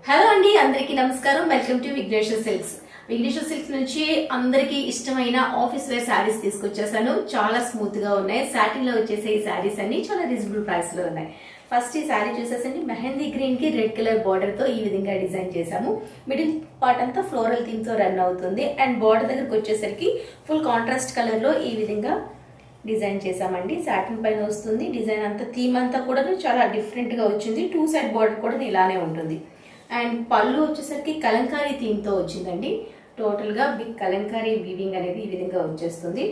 Hello అండి, అందరికీ నమస్కారం. Welcome to Vighneshwara silks. Vighneshwara silks నుంచి అందరికీ ఇష్టమైన ఆఫీస్ వేర్ శారీస్ తీసుకొచ్చేసాను. చాలా స్మూత్ గా ఉన్నాయి. సాటిన్ లో వచ్చేసే ఈ శారీస్ అన్ని చాలా రీజనబుల్ ప్రైస్ లో ఉన్నాయి. ఫస్ట్ ఈ శారీ చూసేసండి, మెహందీ గ్రీన్ కి రెడ్ కలర్ బార్డర్ తో ఈ విధంగా డిజైన్ చేసాము. మిడిల్ పార్ట్ అంతా ఫ్లోరల్ థీమ్ తో రన్ అవుతుంది. అండ్ బార్డర్ దగ్గరకు వచ్చేసరికి ఫుల్ కాంట్రాస్ట్ కలర్ లో ఈ విధంగా డిజైన్ చేసామండి. సాటిన్ పైన వస్తుంది. డిజైన్ అంతా థీమ్ అంతా కూడా చాలా డిఫరెంట్ గా వచ్చింది. 2 సైడ్ బార్డర్ కూడా ఇలానే ఉంటుంది. అండ్ పళ్ళు వచ్చేసరికి కలంకారీ థీమ్ తో వచ్చిందండి. టోటల్ గా బిగ్ కలంకారీ వీవింగ్ అనేది ఈ విధంగా వచ్చేస్తుంది.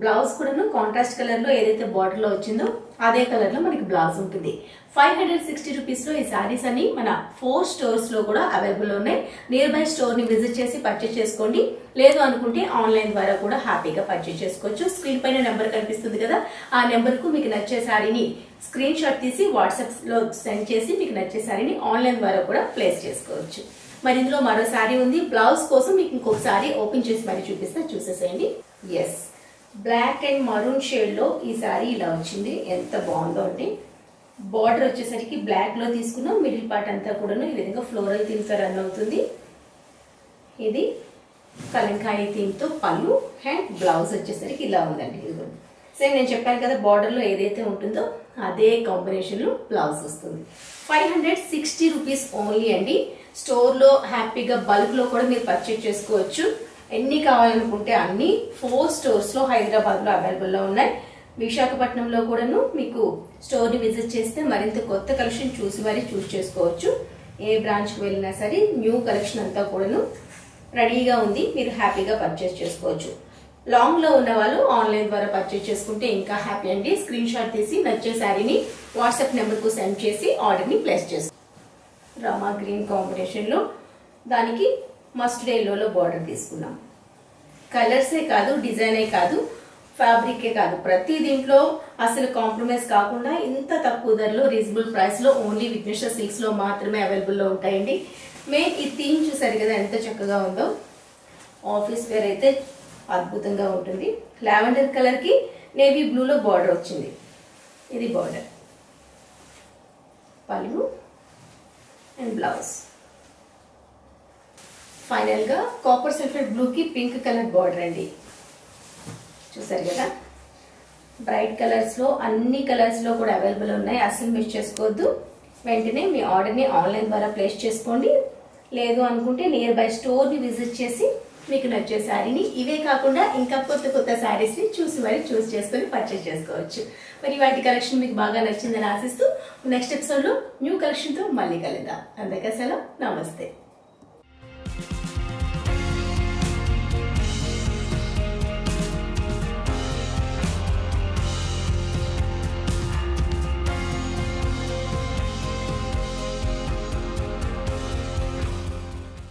బ్లౌజ్ కూడా కాంట్రాస్ట్ కలర్ లో ఏదైతే బార్డర్ లో వచ్చిందో అదే కలర్ లో మనకి బ్లౌజ్ ఉంటుంది. 560 రూపీస్ లో ఈ సారీస్ అని మన 4 స్టోర్స్ లో కూడా అవైలబుల్ ఉన్నాయి. నియర్ బై స్టోర్ ని విజిట్ చేసి పర్చేస్ చేసుకోండి. లేదు అనుకుంటే ఆన్లైన్ ద్వారా కూడా హ్యాపీగా పర్చేస్ చేసుకోవచ్చు. స్క్రీన్ పైన నెంబర్ కనిపిస్తుంది కదా, ఆ నెంబర్ కు మీకు నచ్చే సారీని స్క్రీన్ షాట్ తీసి వాట్సాప్ లో సెండ్ చేసి మీకు నచ్చే సారీని ఆన్లైన్ ద్వారా కూడా ప్లేస్ చేసుకోవచ్చు. మరి ఇందులో మరో సారీ ఉంది. బ్లౌజ్ కోసం మీకు ఇంకొక సారీ ఓపెన్ చేసి మరి చూపిస్తా, చూసేసేయండి. Yes, black and maroon shade లో ఈ సారీ ఇలా వచ్చింది. ఎంత బాగుందో అంటే బార్డర్ వచ్చేసరికి బ్లాక్ లో తీసుకున్నాం. మిడిల్ పార్ట్ అంతా కూడా ఈ విధంగా ఫ్లోరల్ థీమ్ తో రన్ అవుతుంది. ఇది కలంకారీ థీమ్ తో పళ్ళు అండ్ బ్లౌజ్ వచ్చేసరికి ఇలా ఉందండి. సేమ్ నేను చెప్పాను కదా, బార్డర్ లో ఏదైతే ఉంటుందో అదే కాంబినేషన్ లో బ్లౌజ్ వస్తుంది. 560 రూపీస్ ఓన్లీ అండి. స్టోర్ లో హ్యాపీగా బల్క్ లో కూడా మీరు పర్చేజ్ చేసుకోవచ్చు. ఎన్ని కావాలనుకుంటే అన్ని 4 స్టోర్స్ లో హైదరాబాద్ లో అవైలబుల్ లో ఉన్నాయి. విశాఖపట్నంలో కూడాను మీకు స్టోర్ ని విజిట్ చేస్తే మరింత కొత్త కలెక్షన్ చూసి మరి చూస్ చేసుకోవచ్చు. ఏ బ్రాంచ్ కి వెళ్ళినా సరే న్యూ కలెక్షన్ అంతా కూడాను రెడీగా ఉంది. మీరు హ్యాపీగా పర్చేస్ చేసుకోవచ్చు. లాంగ్ లో ఉన్న వాళ్ళు ఆన్లైన్ ద్వారా పర్చేస్ చేసుకుంటే ఇంకా హ్యాపీ అండి. స్క్రీన్ షాట్ తీసి నచ్చే శారీని వాట్సాప్ నెంబర్ కు సెండ్ చేసి ఆర్డర్ ని ప్లేస్ చేసుకోండి. రామా గ్రీన్ కాంబినేషన్ లో దానికి మస్టర్డ్ ఎల్లోలో బార్డర్ తీసుకున్నాం. కలర్సే కాదు, డిజైనే కాదు, ఫ్యాబ్రికే కాదు, ప్రతి దీంట్లో అసలు కాంప్రమైజ్ కాకుండా ఇంత తక్కువ ధరలో రీజనబుల్ ప్రైస్ లో ఓన్లీ విఘ్నేశ్వర సిల్క్స్ లో మాత్రమే అవైలబుల్ లో ఉంటాయండి. మెయిన్ ఈ థీమ్ చూసారు కదా ఎంత చక్కగా ఉందో. ఆఫీస్ వేర్ అయితే అద్భుతంగా ఉంటుంది. లావెండర్ కలర్ కి నేవీ బ్లూ లో బార్డర్ వచ్చింది. ఇది బార్డర్, పళ్ళు అండ్ బ్లౌజ్. ఫైనల్ గా కాపర్ సల్ఫేట్ బ్లూ కి పింక్ కలర్ బార్డర్ అండి. చూసారు కదా, బ్రైట్ కలర్స్ లో అన్ని కలర్స్ లో కూడా అవైలబుల్ ఉన్నాయి. అసలు మిస్ చేసుకోవద్దు. వెంటనే మీ ఆర్డర్ ని ఆన్లైన్ ద్వారా ప్లేస్ చేసుకోండి. లేదు అనుకుంటే నియర్ బై స్టోర్ ని విజిట్ చేసి మీకు నచ్చే శారీని, ఇవే కాకుండా ఇంకా కొత్త కొత్త శారీస్ ని చూసి మరి చూస్ చేసుకుని పర్చేస్ చేసుకోవచ్చు. మరి వాటి కలెక్షన్ మీకు బాగా నచ్చిందని ఆశిస్తూ నెక్స్ట్ ఎపిసోడ్ లో న్యూ కలెక్షన్ తో మళ్ళీ కలుద్దాం. అందరికీ సెలవు, నమస్తే.